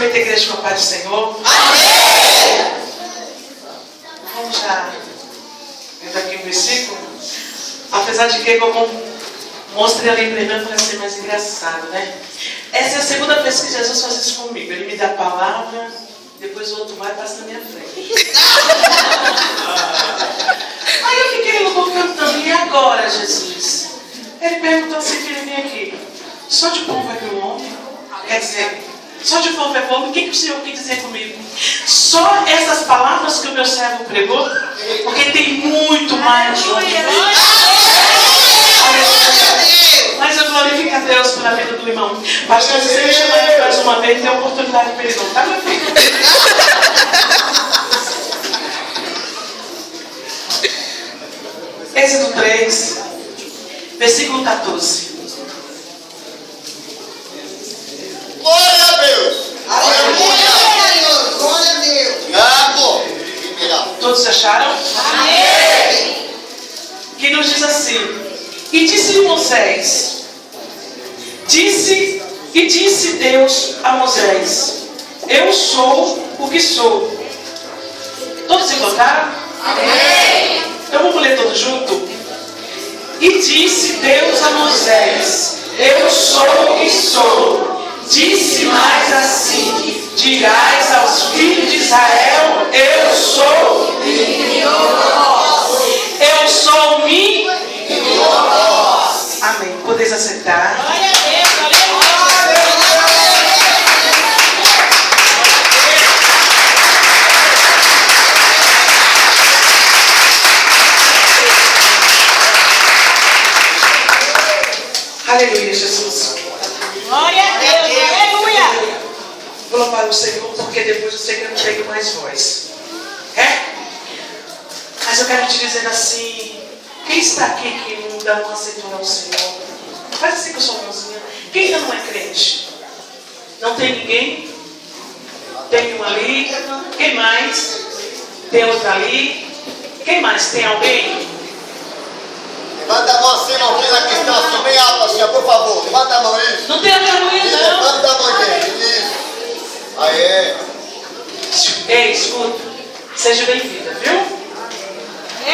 cumprimenta a igreja com a paz do Senhor. Amém! Vamos já ver aqui um versículo. Apesar de que eu mostrei ali primeiro para ser mais engraçado, né? Essa é a segunda vez que Jesus faz isso comigo. Ele me dá a palavra, depois o outro vai e passa na minha frente. Aí eu fiquei louco cantando. E agora, Jesus? Ele perguntou assim que ele vem aqui. Só de pão vai para o homem? Quer dizer, só de pão vai para o homem? O que o Senhor quer dizer comigo? Só essas palavras que o meu servo pregou? Porque tem muito mais. Mas eu glorifico a Deus pela vida do irmão. Pastor, se você me chamar aqui mais uma vez, tem a oportunidade para ele não, tá, meu filho? Êxodo 3, versículo 14. Glória a Deus! Aleluia! Glória a Deus! Todos acharam? Amém! Que nos diz assim: e disse Moisés, disse Deus a Moisés: eu sou o que sou. Todos encontraram? Amém! Então vamos ler todos juntos? E disse Deus a Moisés: eu sou o que sou. Disse mais assim: dirás aos filhos de Israel: eu sou eu sou o mim. Amém. Podeis aceitar. Glória a Deus, aleluia! Aleluia, Jesus. Glória a Deus, aleluia! Vou louvar o Senhor, porque depois eu sei que eu não tenho mais voz. Mas eu quero te dizer assim: quem está aqui que ainda não aceitou ao Senhor? Faz assim com a sua mãozinha. Quem ainda não é crente? Não tem ninguém? Tem um ali. Quem mais? Tem outro ali. Quem mais? Tem alguém? Levanta a mão assim, irmão, que está assim, bem alto assim, por favor. Levanta a mão, isso. Não tem aleluia, Isso, não. levanta a mão, gente. Isso. Aê. Ei, escuta. Seja bem-vinda, viu?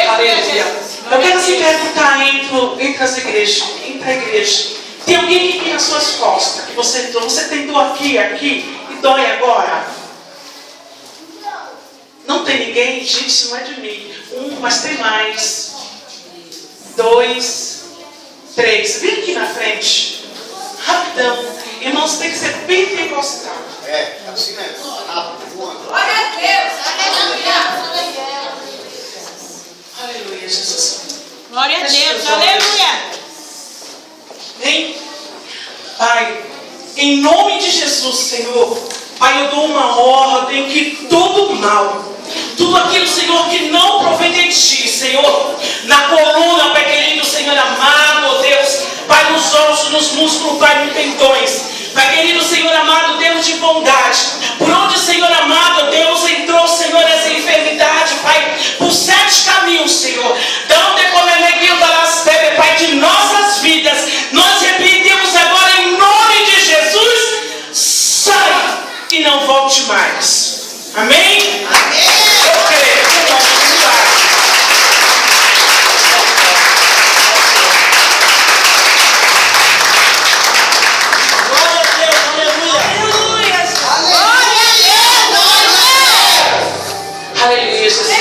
Aleluia! Eu quero se perguntar entre as igrejas, entre a igreja. Tem alguém aqui nas suas costas que você tentou aqui e dói agora? Não tem ninguém? Gente, isso não é de mim. Mas tem mais. 2, 3. Vem aqui na frente. Rapidão. Irmãos, tem que ser pentecostal. É, assim mesmo. Rápido, voando. Glória a Deus, aleluia! Aleluia, Jesus. Glória a Deus, aleluia! Vem. Pai, em nome de Jesus, Senhor, Pai, eu dou uma ordem que todo mal, tudo aquilo, Senhor, que não provém de Ti, Senhor, na coluna, Pai querido, Senhor amado, oh Deus, Pai, nos ossos, nos músculos, Pai, nos tendões, Pai querido, Senhor amado, Deus de bondade, por onde, Senhor amado, Deus entrou, Senhor, essa enfermidade, Pai, por 7 caminhos, Senhor, Pai, de nossas vidas, nós repreendemos agora em nome de Jesus, sai e não volte mais. Amém? Amém. Eu creio, vamos lá. Glória a Deus, aleluia! Aleluia! Aleluia, Jesus.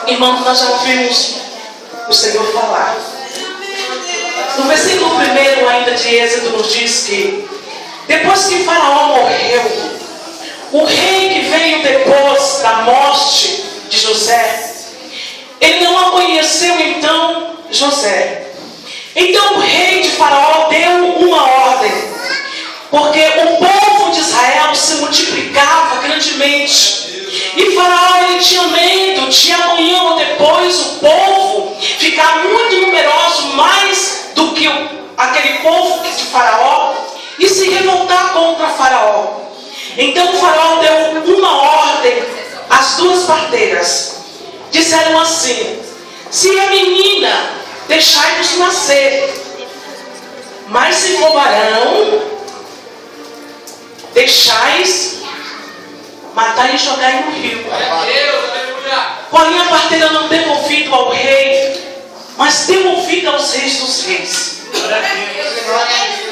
Irmãos, nós já ouvimos o Senhor falar. No versículo 1 ainda de Êxodo nos diz que depois que Faraó morreu, o rei que veio depois da morte de José, ele não conheceu então José. Então o rei de Faraó deu uma ordem, porque o povo de Israel se multiplicava grandemente. E Faraó ele tinha medo de amanhã ou depois o povo ficar muito numeroso, mais do que aquele povo de Faraó, e se revoltar contra Faraó. Então o Faraó deu uma ordem às duas parteiras. Disseram assim: se é menina, deixai-nos nascer, mas se for varão, deixais matar e jogar no rio. Porém a parteira não deu ouvido ao rei, mas deu ouvido aos reis dos reis.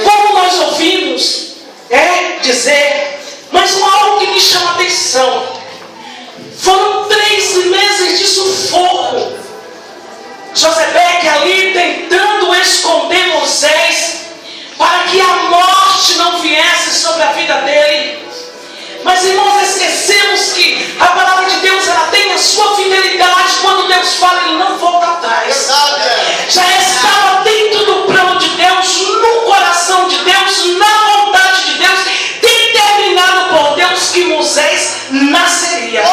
Como nós ouvimos dizer, mas algo que me chama a atenção: foram 3 meses de sufoco. Josebeque ali tentando esconder Moisés para que a morte não viesse sobre a vida dele. Mas irmãos, esquecemos que a palavra de Deus ela tem a sua fidelidade. Quando Deus fala, ele não volta atrás. Já estava dentro do plano de Deus, no coração de Deus, na vontade de Deus, determinado por Deus que Moisés nasceria.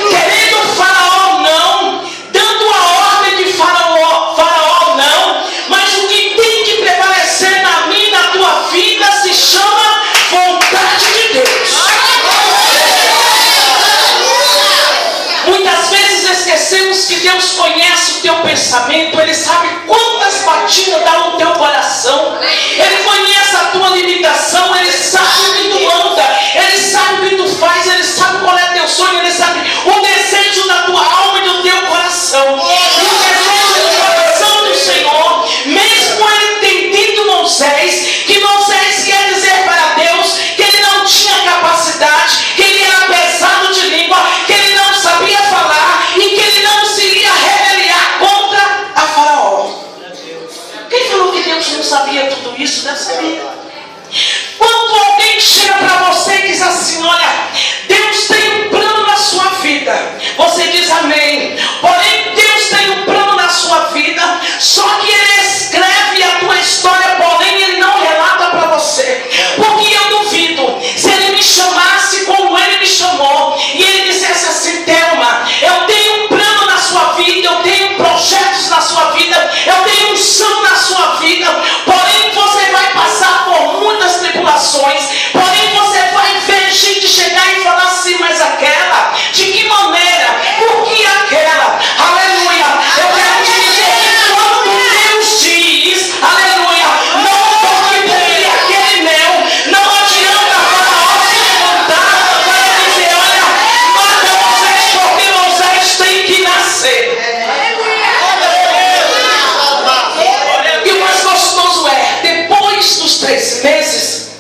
Querendo Faraó não, dando a ordem de Faraó não, mas o que tem que prevalecer na minha e na tua vida se chama vontade de Deus. Muitas vezes esquecemos que Deus conhece o teu pensamento, Ele sabe quantas batidas dá no teu coração, Ele conhece a tua limitação, Ele sabe o que tu anda, Ele sabe o que tu faz, Ele sabe qual é teu sonho, Ele sabe o desejo da tua alma e do teu coração. E o desejo do coração do Senhor, mesmo Ele tem dito Moisés, que Moisés quer dizer para Deus que ele não tinha capacidade, que ele era pesado de língua, que ele não sabia falar e que ele não se iria rebeliar contra a Faraó. Quem falou que Deus não sabia tudo isso? Deve saber. Quando alguém chega para você e diz assim: olha, Deus tem um plano na sua vida, você diz amém. Porém Deus tem um plano na sua vida, só que Ele escreve a tua história, porém Ele não relata para você. Porque eu duvido, se Ele me chamasse como Ele me chamou, e Ele dissesse assim: Thelma, eu tenho um plano na sua vida, eu tenho projetos na sua vida, eu tenho unção na sua vida, porém você vai passar por muitas tribulações, porém você vai ver gente chegar e falar assim: mas aquela, de que maneira? Por que aquela? Aleluia! Eu quero te dizer que quando Deus diz, aleluia, não toque por aquele meu, não adianta Faraó se levantar para dizer: olha, mata Moisés, porque Moisés tem que nascer. E o mais gostoso depois dos 3 meses,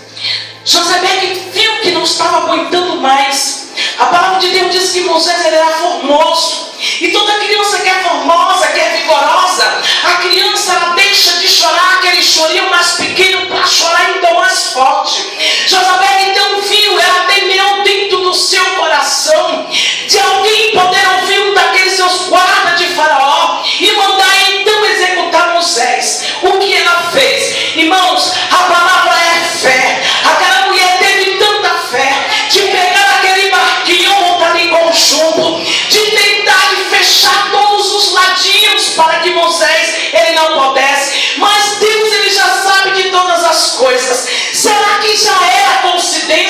Josebeque viu que não estava aguentando mais. A palavra de Deus diz que Moisés ele era formoso. E toda criança que é formosa, que é vigorosa, a criança ela deixa de chorar aquele chorinho mais pequeno para chorar então mais forte. Josebeque então viu, ela temeu dentro do seu coração de alguém poder ouvir um daqueles seus guardas de Faraó e mandar então executar Moisés. O que ela fez? Irmãos, a palavra é fé. Aquela mulher teve tanta fé de pegar aquele barquinho, montar ali com chumbo, de tentar fechar todos os ladinhos para que Moisés ele não pudesse. Mas Deus ele já sabe de todas as coisas. Será que já era coincidência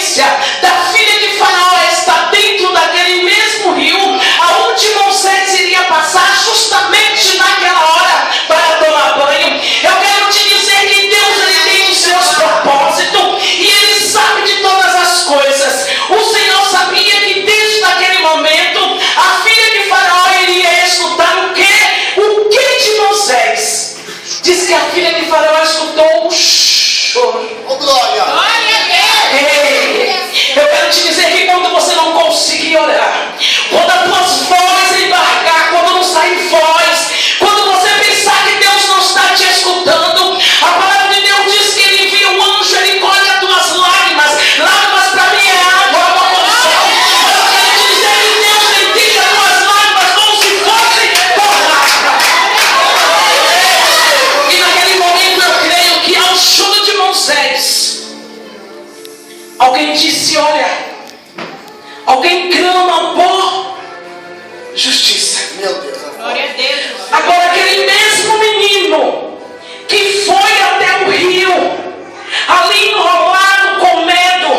justiça. Meu Deus. Glória a Deus. Agora, aquele mesmo menino que foi até o rio, ali enrolado com medo,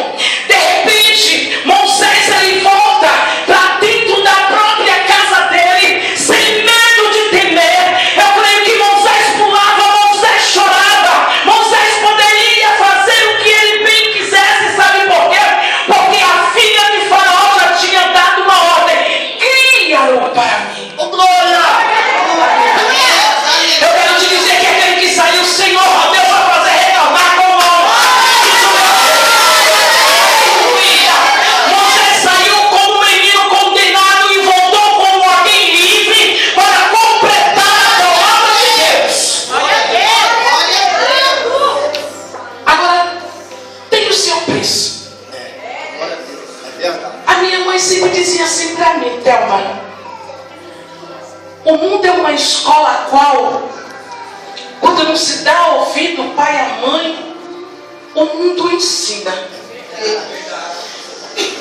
de repente, Moisés ele volta para dentro da própria casa dele, sem medo de temer. Eu creio que Moisés pulava, Moisés chorava, Moisés poderia fazer o que ele bem quisesse, sabe por quê? Porque a filha de Faraó já tinha dado uma ordem: cria-o para mim. Oh, glória! Eu quero te dizer que aquele que saiu, Senhor, Deus vai fazer retornar com honra. Você saiu como um menino condenado e voltou como alguém livre para completar a palavra de Deus. Glória a Deus. Agora, tem o seu preço. Glória a Deus. É verdade. A minha mãe sempre dizia assim para mim: Thelma, o mundo é uma escola a qual, quando não se dá ouvido o pai e a mãe, o mundo ensina.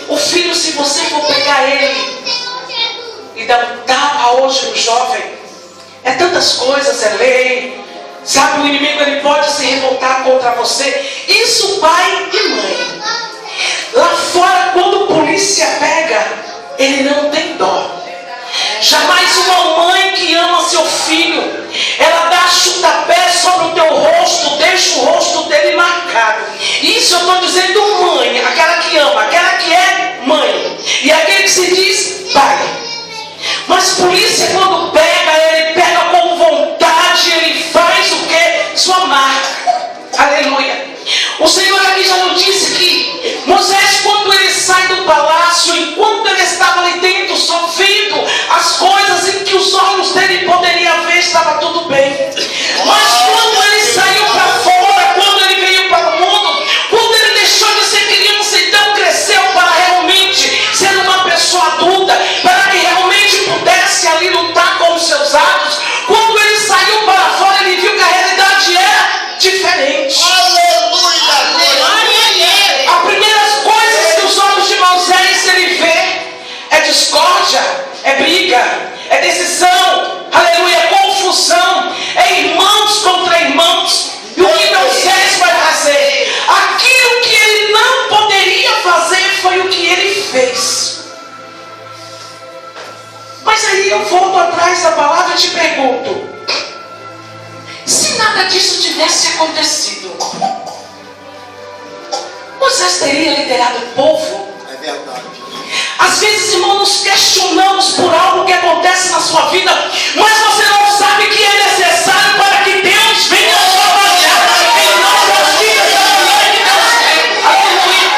O filho, se você for pegar ele e dar um tapa hoje no jovem, é tantas coisas, é lei, sabe, o inimigo ele pode se revoltar contra você. Isso pai e mãe. Lá fora, quando a polícia pega, ele não tem dó. Jamais uma mãe que ama seu filho, ela dá chutapé sobre o teu rosto, deixa o rosto dele marcado. Isso eu estou dizendo mãe, aquela que ama, aquela que é mãe, e aquele que se diz pai. Mas polícia, quando pega, ele pega com vontade, ele faz o que? Sua marca. Aleluia. O Senhor aqui já nos disse que Moisés, quando ele sai do palácio, enquanto ele estava ali dentro, sofrendo as coisas em que os olhos dele poderiam ver, estava tudo bem. Mas quando ele saiu para fora, quando ele veio para o mundo, quando ele deixou de ser criança, então cresceu para realmente ser uma pessoa adulta, para que realmente pudesse ali lutar com os seus atos, quando ele saiu para fora, ele viu que a realidade era diferente. As primeiras coisas que os olhos de Moisés ele vê é discórdia, é briga, é decisão, aleluia, é confusão, é irmãos contra irmãos. E o que Moisés vai fazer? Aquilo que ele não poderia fazer foi o que ele fez. Mas aí eu volto atrás da palavra e te pergunto: se nada disso tivesse acontecido, Moisés teria liderado o povo? É verdade. Às vezes, irmão, nos questionamos por algo que acontece na sua vida, mas você não sabe que é necessário para que Deus venha trabalhar em nossas vidas da mulher que Deus tem. Aleluia.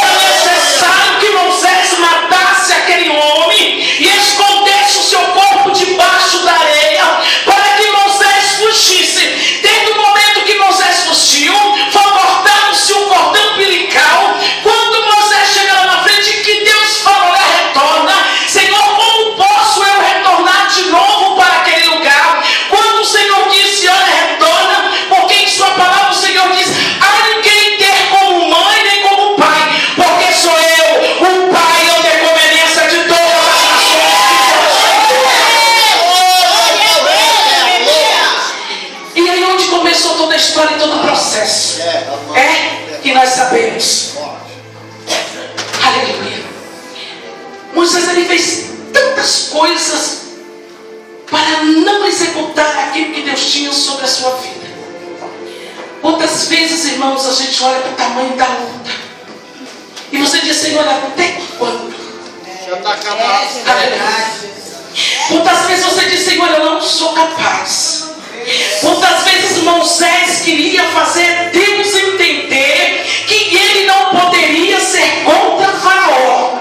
Era necessário que Moisés matasse aquele homem e escondesse o seu corpo debaixo da areia para que Moisés fugisse. Desde o momento que Moisés fugiu, foi cortado-se um cordão umbilical. Quando Moisés chega lá na frente, que Deus fala: olha, retorna. Senhor, como posso eu retornar de novo para aquele lugar? Quando o Senhor disse: olha, retorna, porque em sua palavra o Senhor diz: há ninguém ter como mãe nem como pai, porque sou eu, o pai, eu tenho conveniência de todas as nações. E aí onde começou toda a história e todo o processo? É que nós sabemos. Aleluia. Moisés ele fez tantas coisas para não executar aquilo que Deus tinha sobre a sua vida. Quantas vezes, irmãos, a gente olha para o tamanho da luta e você diz: Senhor, até quando? Já está acabado. Quantas vezes você diz: Senhor, eu não sou capaz. Quantas vezes Moisés queria fazer Deus entender que ele não poderia ser contra Faraó.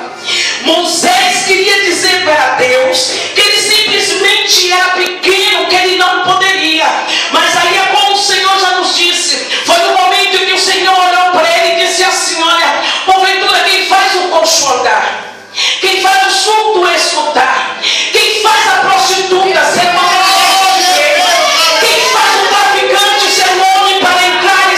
Moisés queria dizer para Deus que ele simplesmente era pequeno, que ele não poderia. Mas aí é como o Senhor já nos disse. Foi no momento em que o Senhor olhou para ele e disse assim: olha, porventura quem faz o coxo andar, quem faz o surdo escutar, quem faz a prostituta ser uma mulher de Deus, quem faz o traficante ser um homem para entrar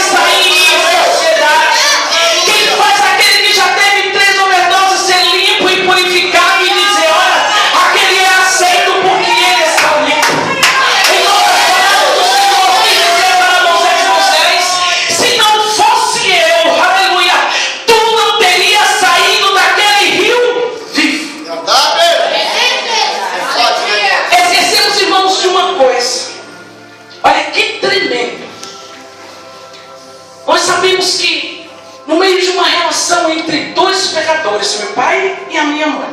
favoreceu meu pai e a minha mãe.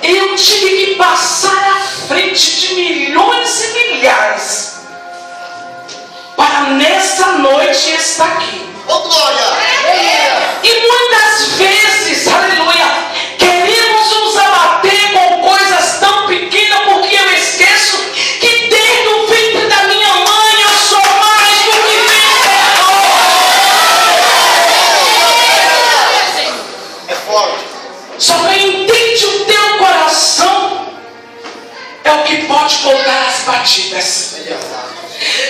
Eu tive que passar à frente de milhões e milhares para nessa noite estar aqui. Oh, glória! E muitas vezes, aleluia, queremos nos abater com coisas tão pequenas, porque eu esqueço que desde o ventre da minha mãe eu sou mais do que vencedor. É forte. Só quem entende o teu coração é o que pode contar as batidas.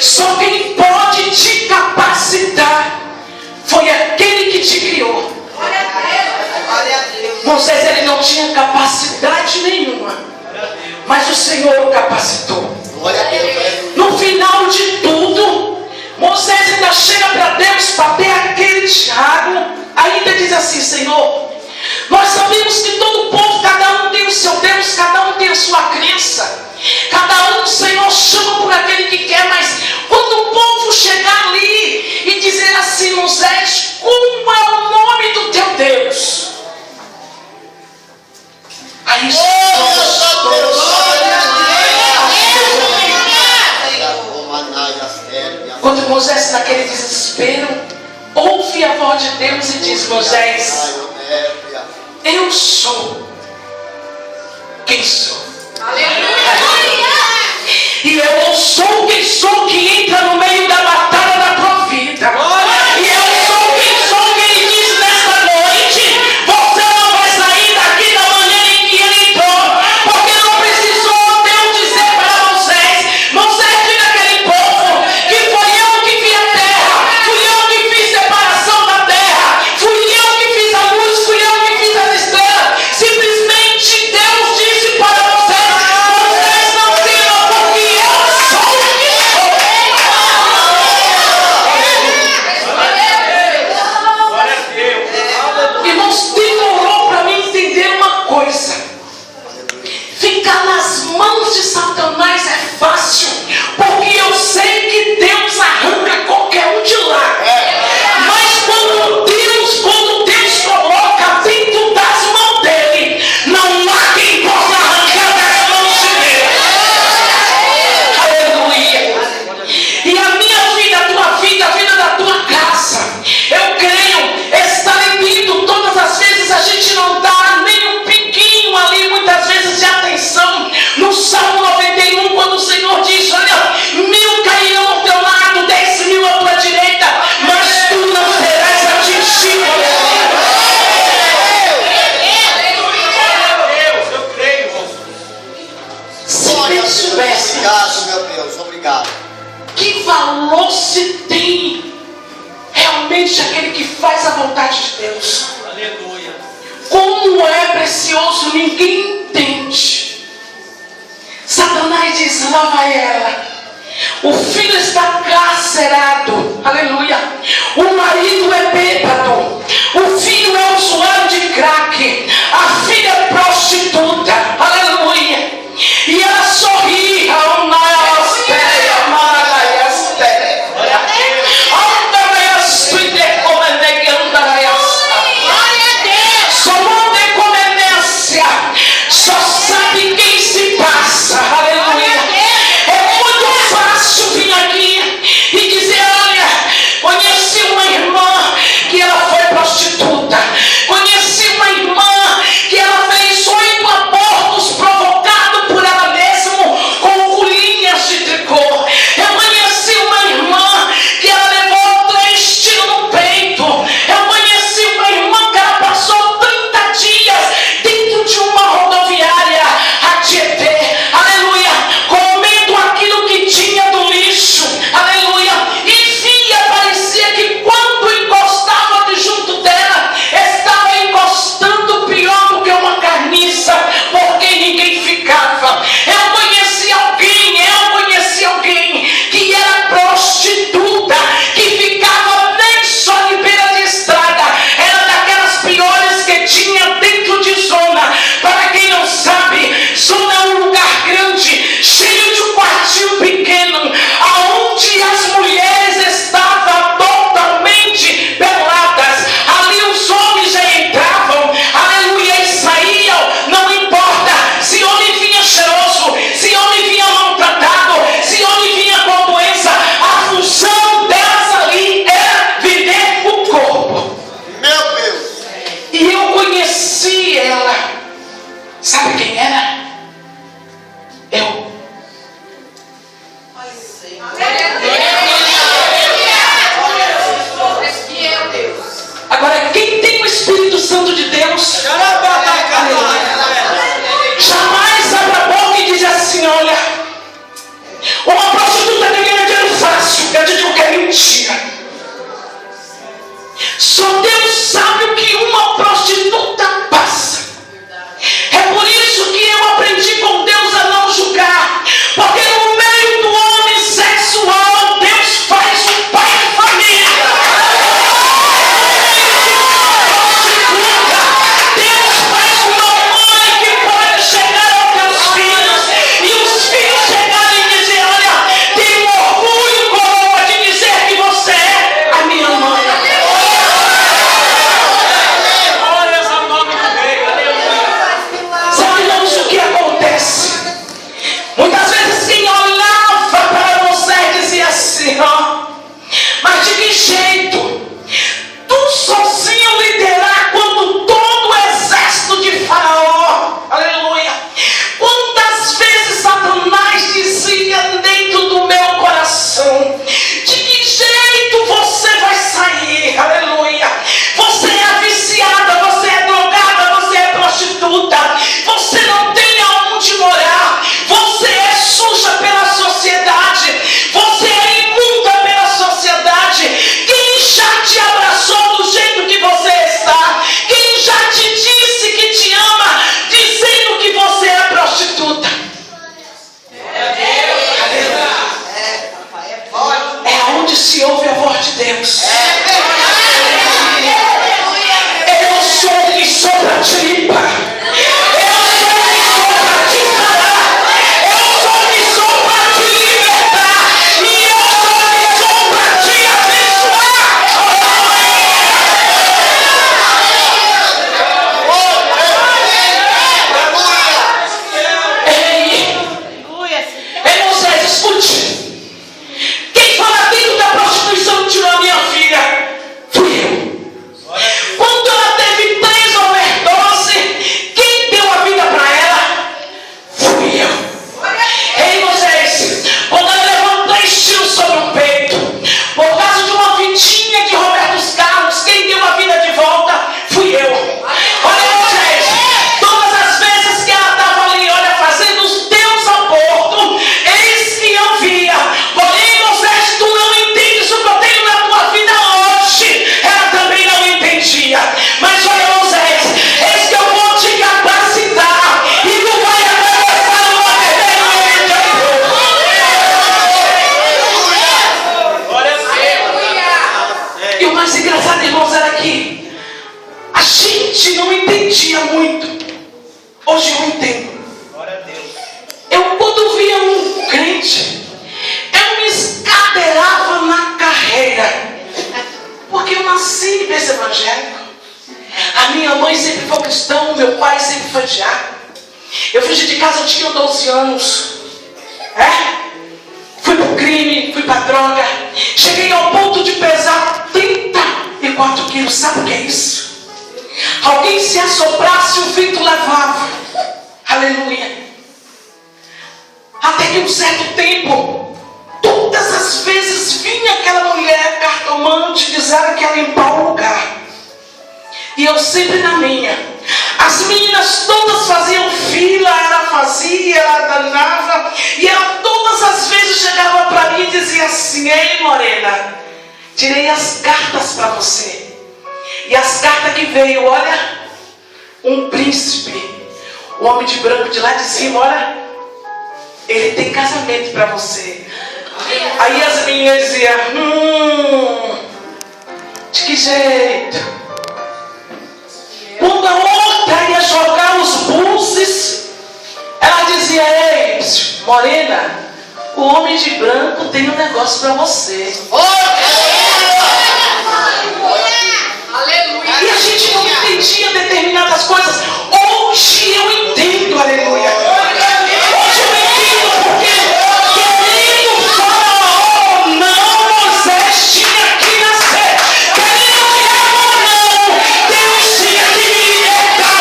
Só quem pode te capacitar foi aquele que te criou. Moisés, ele não tinha capacidade nenhuma, mas o Senhor o capacitou. No final de tudo, Moisés ainda chega para Deus, para ter aquele Tiago, ainda diz assim: Senhor, nós sabemos que todo povo, cada um tem o seu Deus, cada um tem a sua crença, cada um, Senhor, chama por aquele que quer, mas quando o povo chegar ali e dizer assim: Moisés, como é o nome do teu Deus? Aí quando Moisés, naquele desespero, ouve a voz de Deus e diz: Moisés, eu sou quem sou. E eu não sou quem sou que entra no meio da batalha da tua vida. E eu sou quem sou que ele diz nesta noite: você não vai sair daqui da maneira em que ele entrou, porque não precisou Deus dizer para Moisés: Moisés, diga aquele povo que foi eu que fiz a terra, fui eu que fiz separação da terra, fui eu que fiz a luz, fui eu que fiz as estrelas. Simplesmente Deus disse para Moisés: Moisés, não tema, porque eu sou o que sou. Irmãos, demorou para mim entender uma coisa: ficar nas mãos de Satanás é fácil, porque eu sei que Deus arranca qualquer um de lá. Mas quando Deus coloca dentro das mãos dele, não há quem possa arrancar das mãos de Deus. Aleluia. E a minha vida, a tua vida, a vida da tua casa, eu creio, está lindo. Todas as vezes a gente não dá nem um piquinho ali, muitas vezes, de atenção. No Salmo 91, quando o Senhor diz: olha, 1000 cairão ao teu lado, 10.000 à tua direita, mas tu não serás atingido. Se Deus soubesse Obrigado, meu Deus, obrigado. que valor se tem realmente aquele que faz a vontade de Deus, como é precioso, ninguém entende. Satanás diz: lá vai ela. O filho está carcerado, aleluia. O marido é bêbado, o filho é usuário de crack, a filha é prostituta, aleluia. E ela sorri, só sabe quem se passa, aleluia. É muito fácil vir aqui e dizer: olha, conheci uma irmã que ela foi para conheci ela. Sabe quem era? Eu. Agora, quem tem o Espírito Santo de Deus, jamais abre a boca e diz assim: olha, uma prostituta ganha dinheiro fácil. Eu te digo que é mentira. Só Deus sabe o que uma prostituta passa. É por isso que eu aprendi com Deus a não julgar. Porque no meio do homem sexual, Deus faz um pai de família. Deus faz uma mãe que pode chegar aos teus filhos e os filhos chegarem e dizer: olha, tenho orgulho, coroa, de dizer que você é a minha mãe. Sabe, irmãos, o que acontece? Muitas vezes quem olhava para você dizia assim: ó, mas de que jeito tu sozinho liderar quando todo o exército de Faraó, aleluia? Quantas vezes Satanás dizia dentro do meu coração: de que jeito você vai sair, aleluia? Você é viciada, você é drogada, você é prostituta, você não tem aonde morar, você é suja pela sociedade, você é imunda pela sociedade. Quem já te abraçou do jeito que você está? Quem já te disse que te ama dizendo que você é prostituta? É onde se ouve a voz de Deus. Eu sou o que sou para te limpar. Eu sou o que sou para te parar. Eu sou o que sou para te libertar. E eu sou o que sou para te abençoar. Ei, Moisés, escute. Quem foi lá dentro da prostituição e tirou a minha filha? Fui eu. Quando ela teve 3 overdoses, quem deu a vida para ela? Fui eu. Ei, Moisés, quando ela levou 3 tiros sobre o peito, por causa de uma fitinha de Roberto Carlos, quem deu a vida de volta? Fui eu. Olha, Moisés, todas as vezes que ela estava ali, olha, fazendo os teus abortos, eis que eu via. Porém, Moisés, tu não entendes o que eu tenho na tua vida hoje. Ela também não entendia. Mas olha, Moisés, eis que eu vou te capacitar e tu vai atravessar uma verdadeira de E o mais engraçado, irmãos, era que a gente não entendia muito. Hoje eu entendo. Eu, quando via um crente, eu me escadeirava na carreira. Porque eu nasci em berço evangélico. A minha mãe sempre foi cristã, o meu pai sempre foi diácono. Eu fugi de casa, eu tinha 12 anos. Fui pro crime, fui pra droga. Cheguei ao ponto de pesar 34 quilos. Sabe o que é isso? Alguém se assoprasse, o vento levava. Aleluia. Até que um certo tempo, todas as vezes vinha aquela mulher cartomante dizendo que ia limpar o lugar. E eu sempre na minha. As meninas todas faziam fila, ela fazia, ela danava. E ela todas as vezes chegava para mim e dizia assim: ei, morena, tirei as cartas para você. E as cartas que veio, olha, um príncipe, o homem de branco de lá de cima, olha, ele tem casamento para você. Aí as meninas diziam: de que jeito? Quando a outra ia jogar os buses, ela dizia: ei, morena, o homem de branco tem um negócio para você. Aleluia. E a gente não entendia determinadas coisas. Hoje eu entendo, aleluia. Hoje eu entendo porque, querido Faraó, não, Moisés tinha que nascer. Querido diabo, não, Deus tinha que me libertar.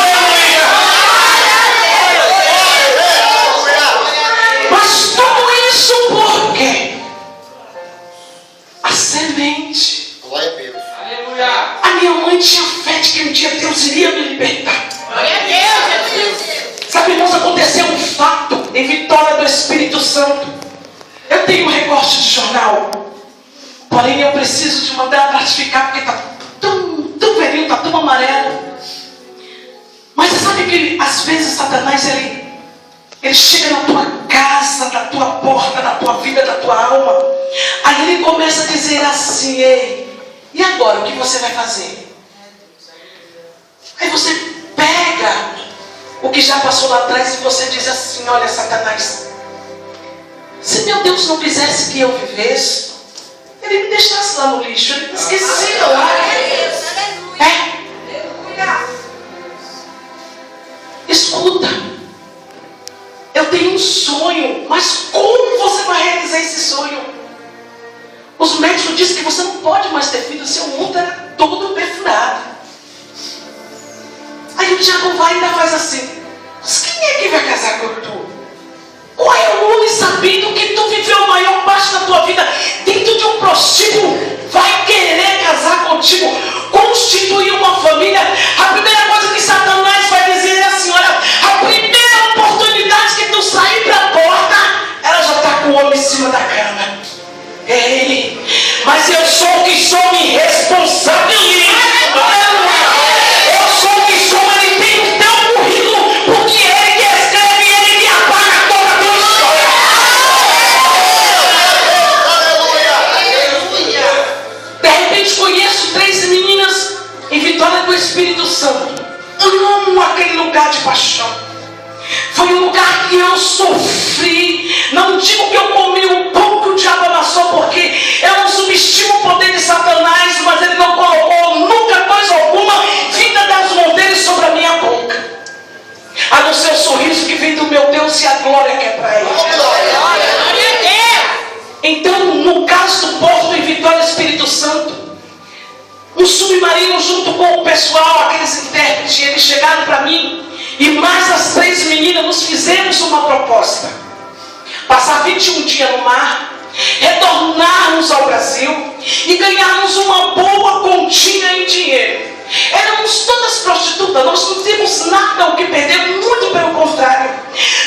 um dia Deus iria me libertar. Glória a Deus. Sabe, irmãos, aconteceu um fato em Vitória do Espírito Santo. Eu tenho um recorte de jornal, porém eu preciso de mandar ratificar porque está tão velhinho, está tão amarelo. Mas você sabe que às vezes Satanás ele chega na tua casa, na tua porta, na tua vida, na tua alma. Aí ele começa a dizer assim: ei, e agora o que você vai fazer? Aí você pega o que já passou lá atrás e você diz assim: olha, Satanás, se meu Deus não quisesse que eu vivesse, ele me deixasse lá no lixo, ele me esquecia lá. Escuta, eu tenho um sonho, mas como você vai realizar esse sonho? Os médicos dizem que você não pode mais ter filho, seu mundo era todo perfurado. Aí o diabo vai e ainda faz assim: mas quem é que vai casar com tu? Qual é o nome sabido que tu viveu a maior parte da tua vida dentro de um prostíbulo? Vai querer casar contigo, constituir uma família? A primeira coisa que Satanás vai dizer é assim: olha, a primeira oportunidade que tu sair para a porta, ela já está com o homem em cima da cama. É ele. Mas eu sou o que sou, me responsabilizo. Eu sou o que sou, ele tem o teu currículo, porque ele que escreve, ele que apaga toda a tua história. De repente conheço 3 meninas em Vitória do Espírito Santo. Amo aquele lugar de paixão. Foi um lugar que eu sofri. Não digo que eu comi o pão que o diabo amassou, porque eu não subestimo o poder de Satanás, mas ele não colocou nunca coisa alguma vinda das montanhas sobre a minha boca, a não ser o sorriso que vem do meu Deus e a glória que é para ele. Então, no caso do Porto em Vitória Espírito Santo, um submarino junto com o pessoal, aqueles intérpretes, eles chegaram para mim e mais as 3 meninas nos fizemos uma proposta: passar 21 dias no mar, retornarmos ao Brasil e ganharmos uma boa continha em dinheiro. Éramos todas prostitutas, nós não tínhamos nada o que perder, muito pelo contrário.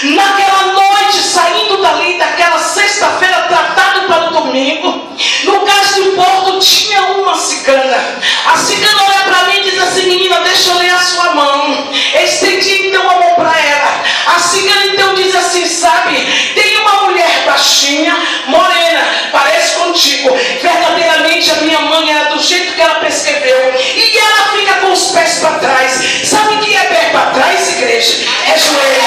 Naquela noite, saindo dali, daquela sexta-feira, tratado para o domingo, no caso do Porto tinha uma cigana. A cigana olha para mim e diz assim: menina, deixa eu ler a sua mão. Estendi então a mão para ela. A cigana então diz assim: sabe, tem uma mulher baixinha, morena, parece contigo. Verdadeiramente a minha mãe era do jeito que ela prescreveu. E ela fica com os pés para trás. Sabe o que é pé para trás, igreja? É joelho.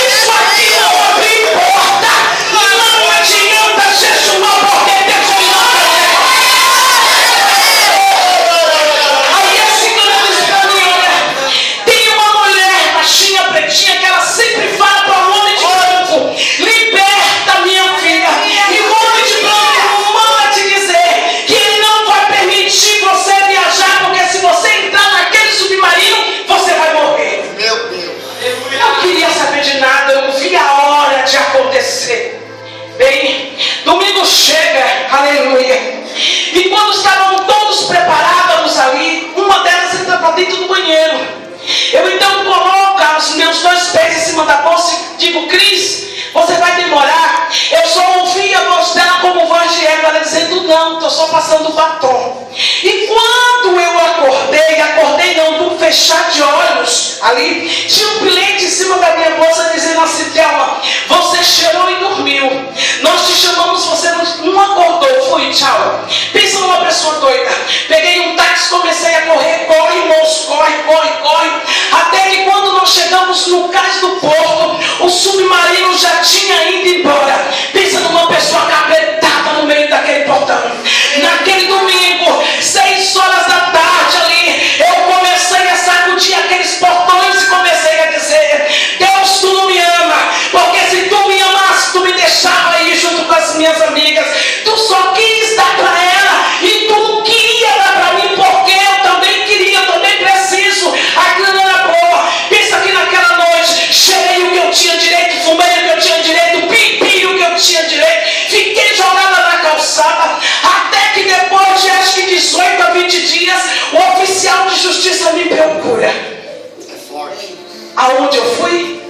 Isso aqui não abre porta. Não adianta jejuar porque Deus não vai. Aí a cigana diz para mim: olha, tem uma mulher baixinha, pretinha, que ela sempre fala para o homem de branco: liberta minha filha. E o homem de branco manda te dizer que ele não vai permitir você viajar, porque se você entrar naquele submarino, você vai morrer. Meu Deus. Eu não queria saber de nada, eu não vi a hora de acontecer. Bem, domingo chega, aleluia. E quando estavam todos preparados ali, uma delas entra para dentro do banheiro. Eu então coloco os meus 2 pés em cima da bolsa e digo: Cris, você vai demorar? Eu só ouvi a voz dela como voz de ela dizendo: não, estou só passando batom. E quando eu acordei não, do fechar de olhos ali, tinha um bilhete em cima da minha bolsa dizendo assim: Thelma, você cheirou e dormiu. Nós te chamamos, você não acordou, foi, tchau. Pensa numa pessoa doida. Peguei um táxi, comecei a correr, corre, moço, corre. Até que quando nós chegamos no cais do Porto, o submarino já tinha ido embora. Pensa numa pessoa capetada no meio daquele portão. Naquele domingo, 6 horas da tarde ali, eu comecei a sacudir aqueles portões e comecei a dizer: Deus, tu não me ama, porque se tu me amasse, tu me deixava aí junto com as minhas amigas. Tu só quis dar para ela e tu não procura. É forte. Aonde eu fui?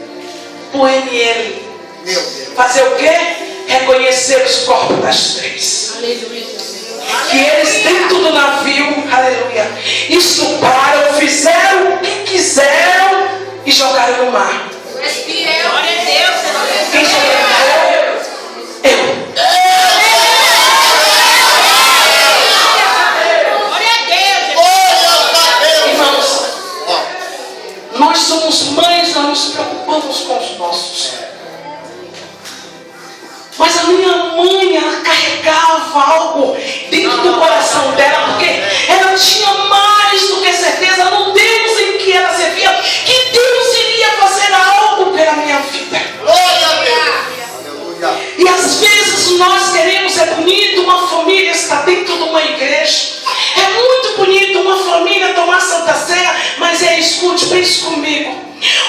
Pro ML. Meu Deus. Fazer o quê? Reconhecer os corpos das três. Que eles dentro do navio, aleluia, estupraram, fizeram o que quiseram e jogaram no mar. Glória a Deus. Quem sobreviveu? Eu. Glória a Deus. Glória a Deus. Irmãos, Ó, nós somos mães, nós nos preocupamos com os nossos. Mas a minha mãe, ela carregava algo dentro do coração dela, porque ela tinha mais do que certeza no Deus em que ela servia, que Deus iria fazer algo pela minha vida. glória a Deus. Aleluia. E às vezes nós queremos, é bonito uma família estar dentro de uma igreja, é muito bonito uma família tomar Santa Ceia, mas escute, pense comigo,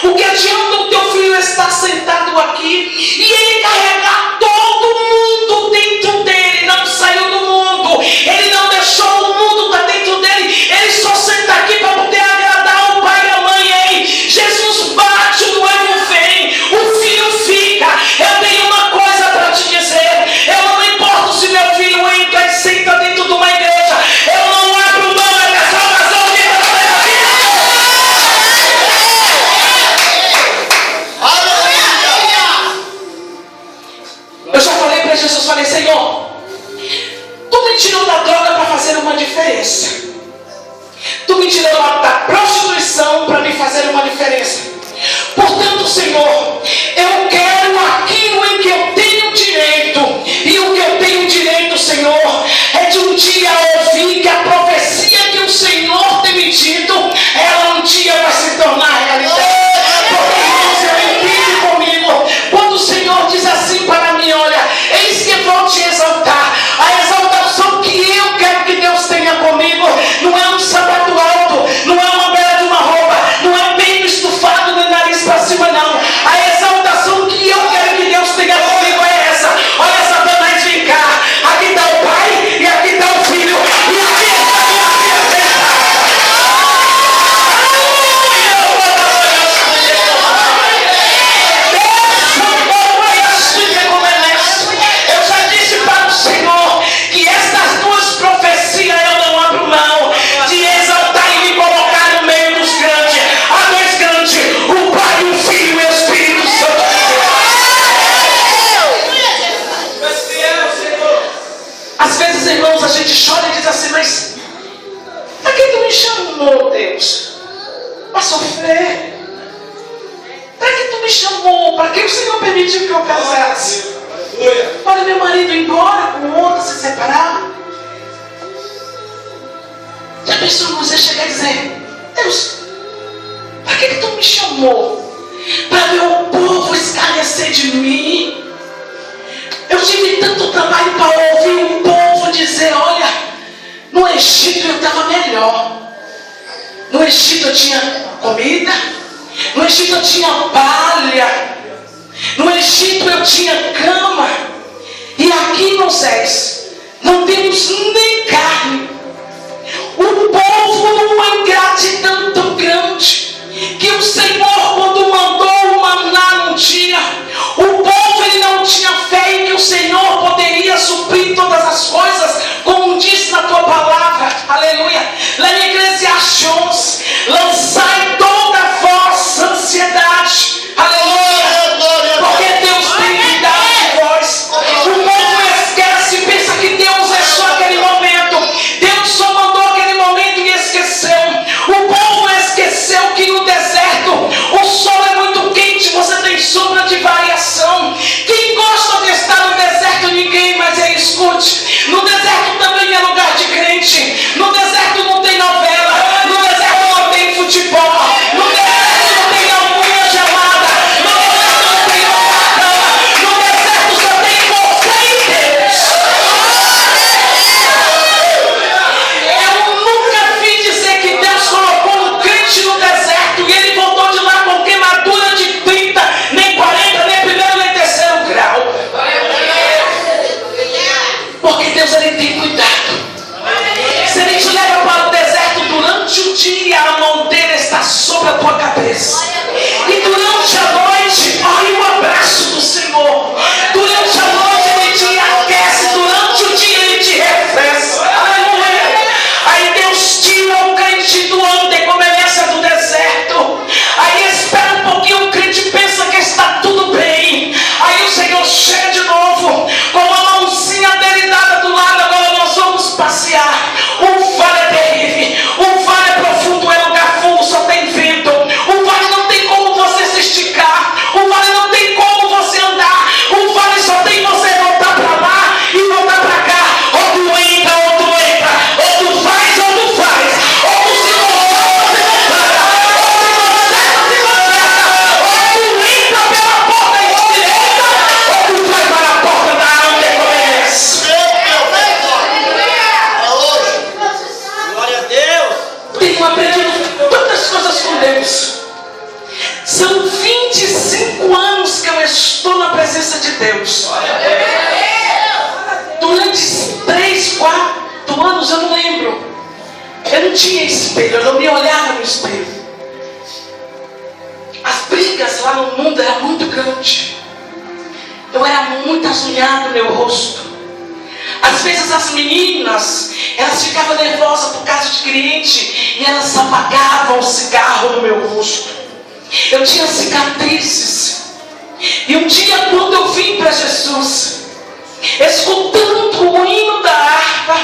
o que adianta o teu filho estar sentado aqui e ele carregar todo mundo dentro dele, não saiu do mundo, ele não deixou o mundo estar dentro dele, ele só senta aqui para poder agradar o pai e a mãe. Ei, Jesus bate, o noivo vem, o filho fica. Eu tenho uma coisa para te dizer, eu não importo se meu filho entra e senta dentro de uma igreja, eu não abro mão da salvação de Deus na minha vida. Eu já falei para Jesus, falei, Senhor, Tu me tirou da droga para fazer uma diferença. Tu me tirou da prostituição para me fazer uma diferença. Portanto, Senhor, eu quero aquilo em que eu tenho direito. E o que eu tenho direito, Senhor, é de um dia ouvir que a profecia que o Senhor tem me dito, ela um dia vai se tornar realidade. Porque, irmãos, eu entendo comigo, quando o Senhor diz assim para mim, olha, eis que vou te exaltar. A exaltação que eu quero que Deus tenha comigo não é um sapato alto, não é uma bela de uma roupa, não é peito estufado nem nariz para cima, não. A exaltação que eu quero que Deus tenha comigo é essa. Olha, Satanás, vem cá. Aqui está o Pai e aqui está o Filho. E aqui está a minha filha sentada. Eu já disse para o Senhor que estas duas profecias eu não abro mão de exaltar e me colocar no meio dos grandes. Há dois grandes, o Pai, o Filho e o Espírito Santo. Às vezes, irmãos, a gente chora e diz assim, mas para que Tu me chamou, Deus? Para sofrer? Para que Tu me chamou? Para que o Senhor permitiu que eu casasse? Para meu marido ir embora com outra, se separar? Já pensou você chegar e dizer, Deus, para que Tu me chamou? Para ver o povo escarnecer de mim? Eu tive tanto trabalho para ouvir o povo dizer, olha, no Egito eu estava melhor. No Egito eu tinha comida, no Egito eu tinha palha, no Egito eu tinha cama, e aqui em Moisés não temos nem carne. O povo numa ingratidão tão grande, que o Senhor, quando mandou o maná num dia, o povo ele não tinha fé em que o Senhor poderia suprir todas as coisas, como diz na Tua palavra, aleluia. Lá em Eclesiastes 11, lançai toda a vossa ansiedade, aleluia, porque Deus tem cuidado de vós. O povo esquece, pensa que Deus é só aquele momento, Deus só mandou aquele momento e esqueceu. O povo esqueceu que no deserto o sol é muito quente, você tem sombra de variação. Quem gosta de estar no deserto? Ninguém, mas escute, no deserto também é lugar de crente, no deserto não tem novela, no deserto não tem futebol, Deus. Durante 3, 4 anos, eu não lembro. Eu não tinha espelho, eu não me olhava no espelho. As brigas lá no mundo eram muito grandes. Eu era muito azulhado no meu rosto. Às vezes as meninas, elas ficavam nervosas por causa de cliente e elas apagavam o cigarro no meu rosto. Eu tinha cicatrizes. E um dia, quando eu vim para Jesus, escutando o hino da harpa,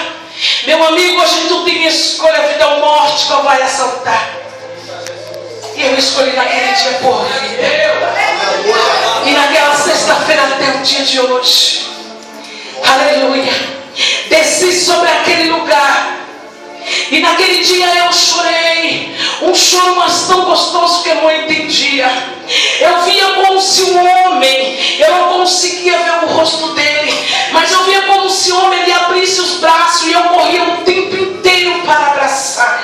meu amigo, a gente não tem escolha, vida ou morte, qual vai assaltar. E eu escolhi naquele dia por vida. E naquela sexta-feira até o dia de hoje, aleluia, desci sobre aquele lugar. E naquele dia eu chorei, um choro mas tão gostoso que eu não entendia. Eu via como se um homem, eu não conseguia ver o rosto dele, mas eu via como se o homem ele abrisse os braços e eu corria o tempo inteiro para abraçar.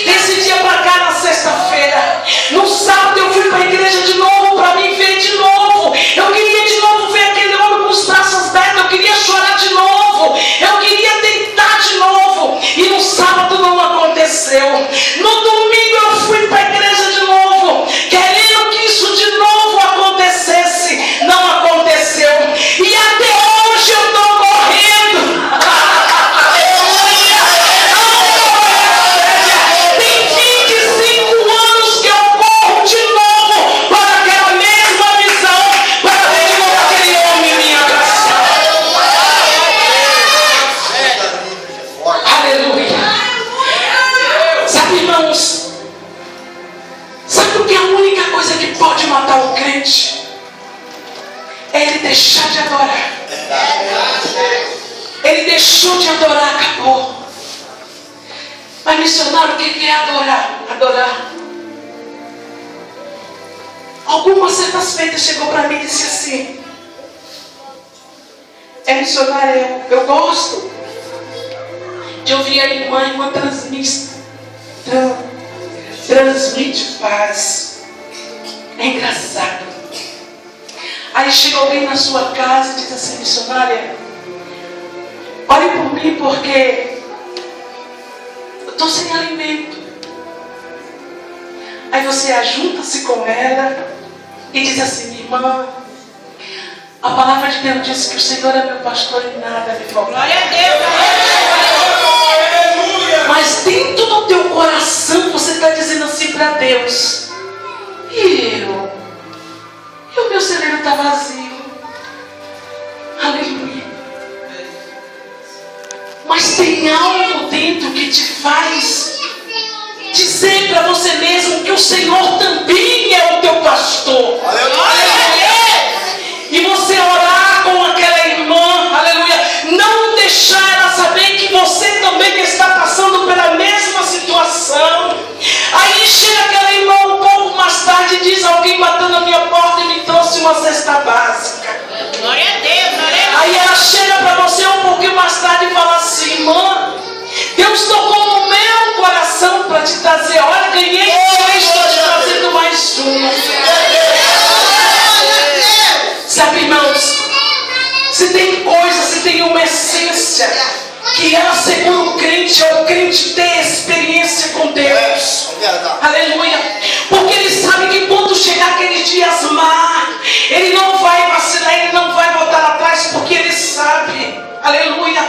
Desse dia para cá, na sexta-feira, no sábado eu fui para a igreja de novo para me ver de novo. Eu queria de novo ver aquele homem com os braços abertos, eu queria chorar de novo, eu queria deitar de novo. E no sábado não aconteceu. No domingo eu fui para a igreja de novo, querendo que isso de novo acontecesse. Não aconteceu. E até hoje eu estou morrendo. Tem 25 anos que eu corro de novo para aquela mesma visão, para ver de novo aquele homem me abraçar. Aleluia. Sabe, irmãos, sabe o que é a única coisa que pode matar o crente? É ele deixar de adorar. Ele deixou de adorar, acabou. Mas missionário, o que é adorar? Adorar. Algumas certas feitas chegou para mim e disse assim: missionária, eu gosto de ouvir a irmã enquanto transmite paz. É engraçado. Aí chega alguém na sua casa e diz assim: missionária, olhe por mim porque eu estou sem alimento. Aí você ajunta-se com ela e diz assim: minha irmã, a palavra de Deus diz que o Senhor é meu pastor e nada me falta. Glória a Deus. Mas dentro do teu coração você está dizendo assim para Deus: e o meu celeiro está vazio. Aleluia. Mas tem algo dentro que te faz dizer para você mesmo que o Senhor também é o teu pastor. Aleluia. E você orar com aquela irmã, aleluia, não deixar ela saber que você também está passando pela mesma situação. Aí chega aquela irmã um pouco mais tarde e diz: alguém bateu na minha porta e me trouxe uma cesta básica. Glória a Deus, glória a Deus. Aí ela chega para você um pouquinho mais tarde e fala assim: irmã, Deus tocou no meu coração para te trazer. Olha, ganhei 6, estou te trazendo mais uma. Sabe, irmãos, se tem coisa, se tem uma essência que ela segura o crente, é o crente ter experiência com Deus. Aleluia. Porque ele sabe que quando chegar aqueles dias má, ele não vai vacilar, ele não vai voltar atrás, porque ele sabe. Aleluia.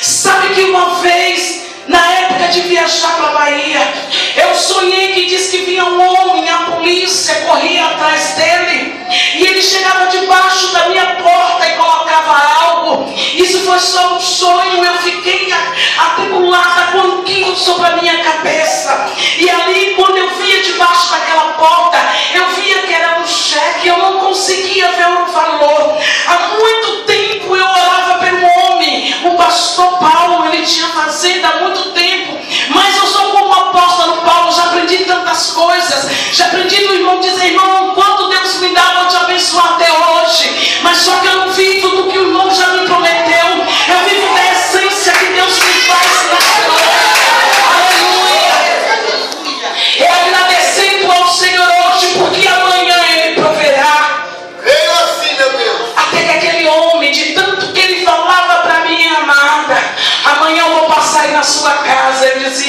Sabe que uma vez, na época de viajar para a Bahia, eu sonhei que diz que vinha um homem, a polícia corria atrás dele, e ele chegava debaixo da minha porta e colocava algo. Isso foi só um sonho. Eu fiquei atribulada com aquilo sobre a minha cabeça. E ali, quando eu via debaixo daquela porta, eu via que era um cheque. Eu não conseguia ver o valor. Há muito tempo eu orava pelo homem, o pastor Paulo. Ele tinha fazenda há muito tempo, mas eu sou como o apóstolo Paulo. Já aprendi tantas coisas. Já aprendi do irmão dizer: irmão, quanto Deus me dá, vou te abençoar até hoje. Mas só que eu não vivo do que o irmão já me prometeu. Eu vivo da essência que Deus me faz na glória.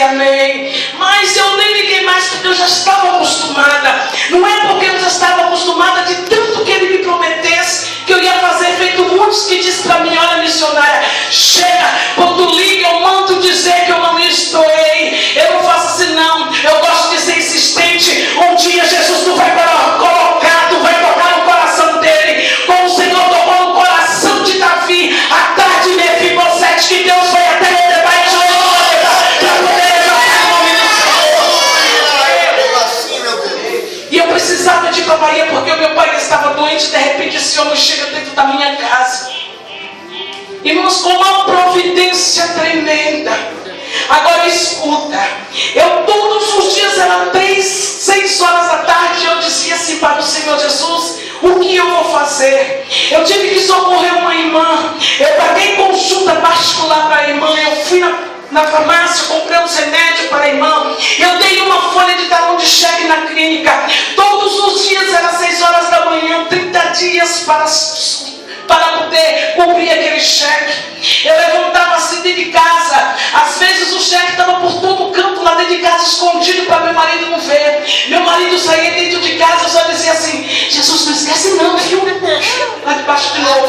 amém. Mas eu nem liguei mais porque eu já estava acostumada. Não é porque eu já estava acostumada de tanto que ele me prometesse que eu ia fazer feito muitos que diz para mim: olha, missionária, chega, quando liga eu mando dizer que eu não estourei. Eu não faço assim não, eu gosto de ser insistente. Um dia Jesus não vai colocar, tu vai tocar no coração dele, como o Senhor tocou no coração de Davi, a tarde de Mefibosete, que Deus foi até Lodebar de Lodebar para poder exaltar o nome do Senhor. E eu precisava de ir para a Bahia porque o meu pai estava doente. De repente esse homem chega dentro da minha casa, irmãos, com uma providência tremenda. Agora escuta, eu todos os dias, era 6 horas da tarde, eu dizia assim para o Senhor Jesus: o que eu vou fazer? Eu tive que socorrer uma irmã, eu paguei consulta particular para a irmã, eu fui na farmácia, comprei uns remédios para a irmã, eu dei uma folha de talão de cheque na clínica. Todos os dias, era 6 horas da manhã, 30 dias para poder cumprir aquele cheque. Eu levantava assim dentro de casa, às vezes o cheque estava por todo canto lá dentro de casa, escondido para meu marido não ver. Meu marido saía dentro de casa, eu só dizia assim: Jesus, não esquece não, viu? Lá debaixo de novo,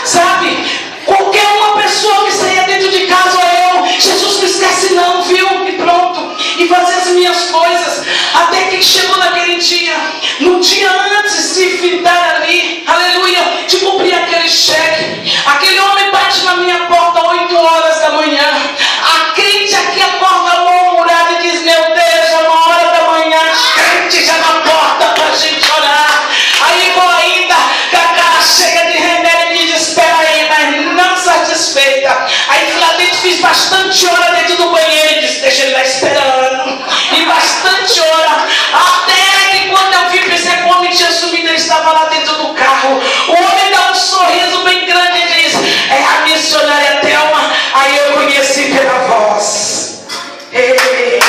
sabe? Qualquer uma pessoa que saía dentro de casa, ou eu: Jesus, não esquece não, viu? E pronto, e fazia as minhas coisas, até que chegou naquele dia, no dia antes de fitar ali, aleluia, de cumprir aquele cheque. Aquele homem bate na minha porta 8 horas da manhã. A crente aqui acorda murmurada e diz: meu Deus, é 1h da manhã, crente já na porta para a gente orar. Aí vou ainda com a cara cheia de remédio e diz: espera aí, mas não satisfeita. Aí fui lá dentro, fiz bastante hora dentro do banheiro e disse: deixa ele lá esperando. E bastante hora, até que quando eu vi, pensei que o homem tinha sumido, ele estava lá dentro do carro. O homem dá um sorriso bem grande e diz: é a missionária Thelma. Aí eu conheci pela voz. Ei.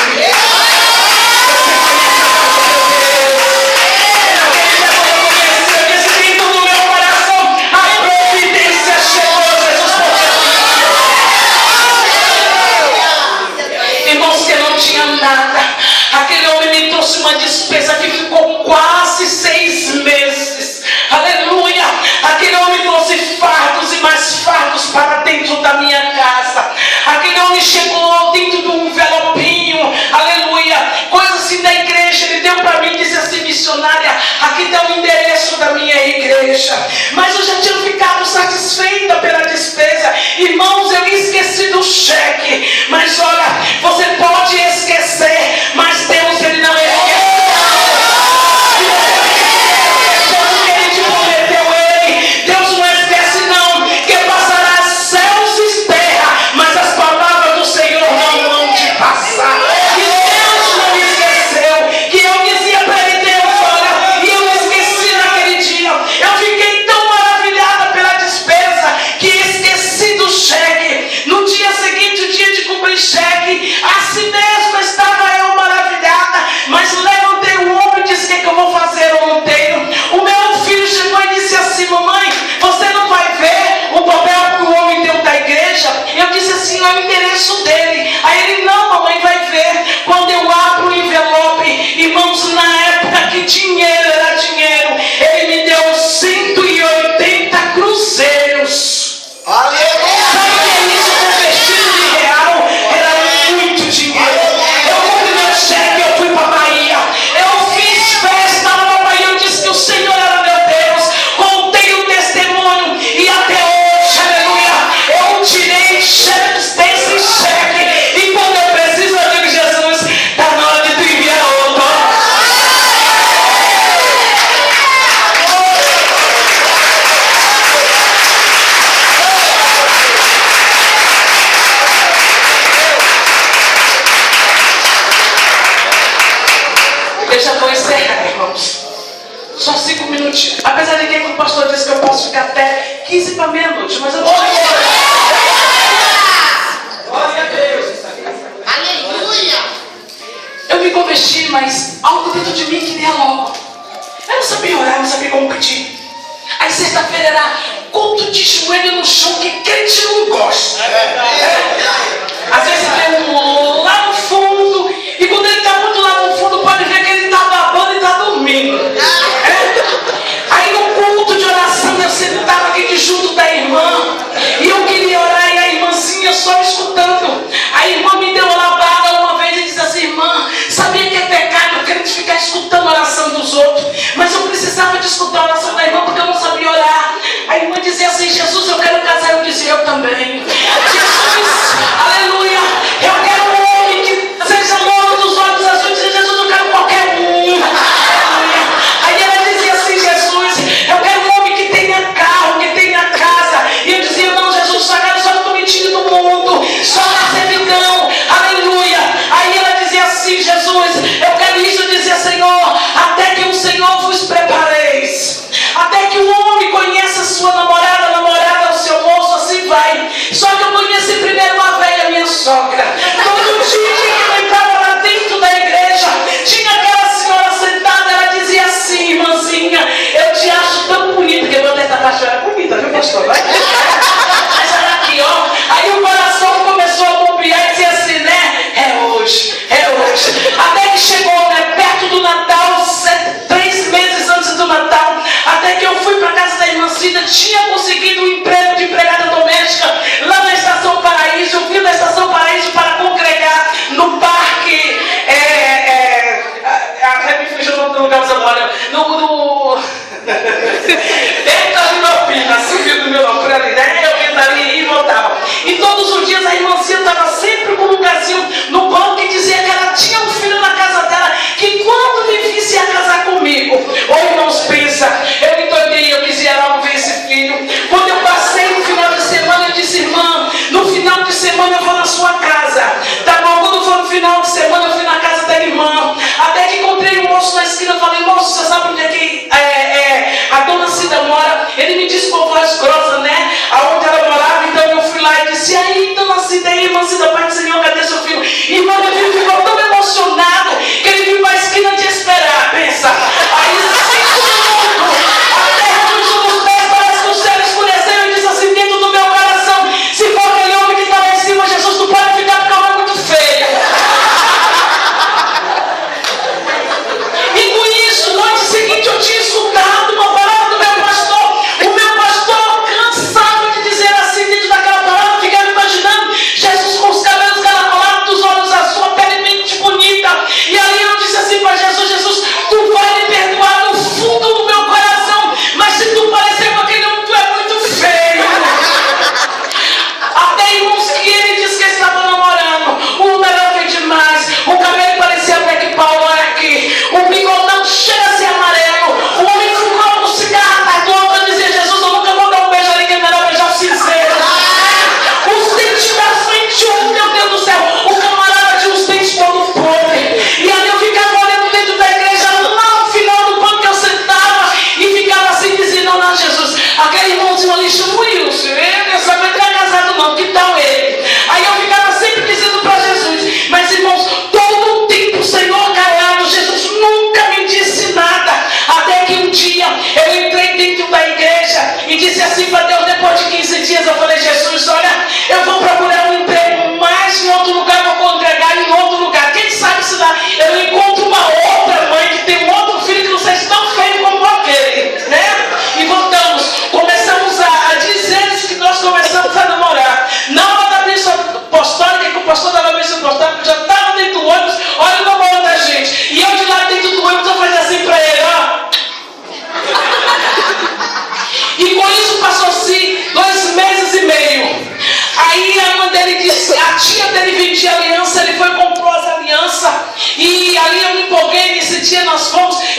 Aquele homem me trouxe uma despesa que ficou quase 6 meses. Aleluia. Aquele homem trouxe fardos e mais fardos para dentro da minha casa. Aquele homem chegou dentro de um envelopinho, aleluia, coisa assim da igreja. Ele deu para mim e disse assim: missionária, aqui está o endereço da minha igreja. Mas eu já tinha ficado satisfeita pela despesa. Irmãos, eu esqueci do cheque. Mas olha, você pode esquecer, mas Deus, ele não esquece. Cheque, assim mesmo estava eu maravilhada, mas levantei o ombro e disse: o que é que eu vou fazer? Eu não tenho. O meu filho chegou e disse assim: mamãe, você não vai ver o papel que o homem deu da igreja? Eu disse assim: é o endereço dele. Aí ele: não, mamãe, vai ver. Quando eu abro o envelope, irmãos, na época que dinheiro era dinheiro, ele me deu 180 cruzeiros. Aleluia! Sabe o que é isso convertido de real? Eu comprei meu cheque, eu fui para a Bahia, eu fiz festa lá na Bahia, eu disse que o Senhor era meu Deus, contei o testemunho e até hoje, aleluia, eu tirei cheques desse cheque. E quando eu preciso, eu digo: Jesus, está na hora de tu enviar outro. Eu já vou encerrar, irmãos. Só 5 minutinhos. Apesar de que o pastor disse que eu posso ficar até 15 para meia-noite, mas eu não sei. Glória a Deus. Aleluia. Eu me converti, mas algo dentro de mim queria logo. Eu não sabia orar, não sabia como pedir. Aí sexta-feira era culto de joelho no chão, que crente não gosta. Às vezes tem um lá no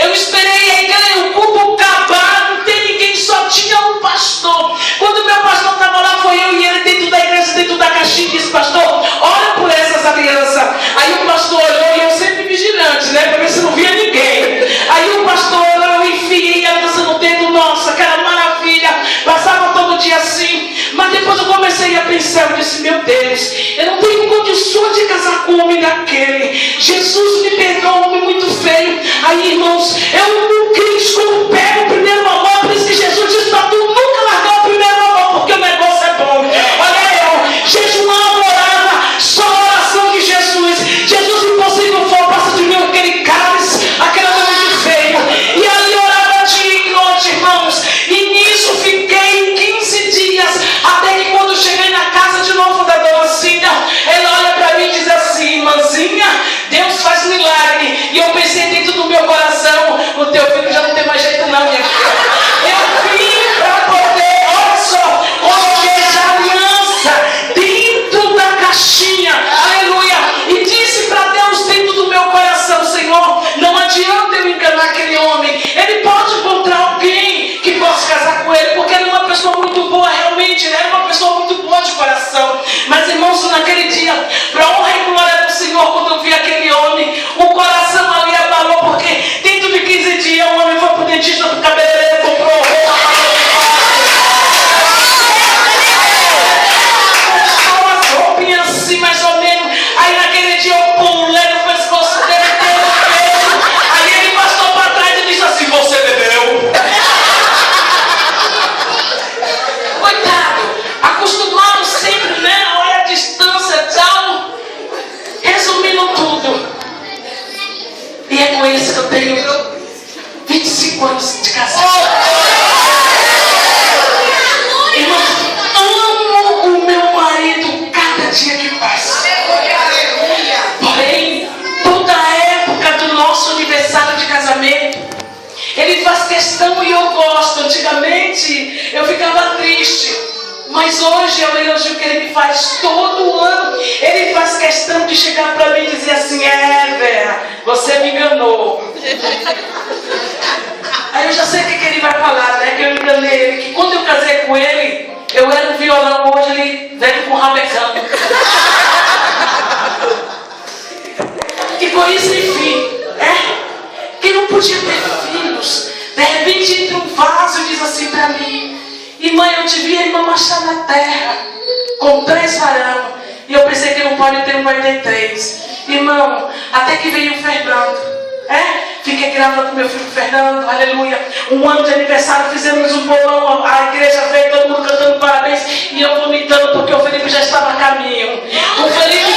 Eu esperei o culto acabar, não tem ninguém, só tinha um pastor. Quando o meu pastor estava lá, foi eu e ele dentro da igreja, dentro da caixinha, disse: pastor, ora por essas alianças. Aí o pastor olhou e eu sempre vigilante, né, para ver se não via ninguém. Aí o pastor, eu enfiei a aliança no dedo, nossa, que era maravilha, passava todo dia assim. Mas depois eu comecei a pensar, eu disse: meu Deus, eu não tenho condições de casar com um homem daquele. Jesus me perdoa, um homem muito feio. Aí, irmãos, eu não quis como pego o primeiro amor, por isso que Jesus disse para tu nunca largar o primeiro amor, porque o negócio é bom. Olha eu, jejuando, orava, só a oração de Jesus. Jesus, impossível for, passa de mim aquele cálice, aquela noite feia. E ali orava dia e noite, irmãos. E nisso fiquei 15 dias, até que quando cheguei na casa de novo da dona Cida, ela olha para mim e diz assim: irmãzinha, Deus faz milagre. E eu pensei dentro do meu coração: o teu filho já não tem mais jeito não, minha filha. Eu vim para poder, olha só, coloquei essa aliança dentro da caixinha, aleluia, e disse para Deus dentro do meu coração: Senhor, não adianta eu enganar aquele homem, ele pode encontrar alguém que possa casar com ele, porque ele é uma pessoa muito boa, realmente, ele é uma pessoa muito boa de coração. Mas, irmãos, naquele dia, para honra e glória do Senhor, quando eu vi aquele homem, o coração ali abalou, porque dentro de 15 dias o homem foi pro dentista, do cabeleireiro, comprou roupa, umas roupinhas assim, mais ou menos. Aí naquele dia eu pulei no pescoço dele, dei um beijo. Aí ele passou para trás e disse assim: você bebeu? Coitado, acostumado sempre, né? Olha a distância, tchau. Resumindo tudo, e é com isso que eu tenho 25 anos de casado. Irmão, amo o meu marido cada dia que passa. Porém, toda a época do nosso aniversário de casamento, ele faz questão e eu gosto. Antigamente eu ficava triste, mas hoje é o elogio que ele me faz todo ano. Ele faz questão de chegar para mim e dizer assim: Vera, você me enganou. Aí eu já sei o que ele vai falar, né? Que eu enganei ele, que quando eu casei com ele, eu era um violão, hoje ele veio com rabecando. E com isso, enfim, que não podia ter filhos. De repente entra um vaso e diz assim para mim: e mãe, eu te vi a irmã marchar na terra com 3 varão. E eu pensei que não pode ter um, vai ter 3. Irmão, até que veio o Fernando. Fiquei grávida com meu filho Fernando, aleluia. Um ano de aniversário, fizemos um bolão, a igreja veio, todo mundo cantando parabéns. E eu vomitando porque o Felipe já estava a caminho. O Felipe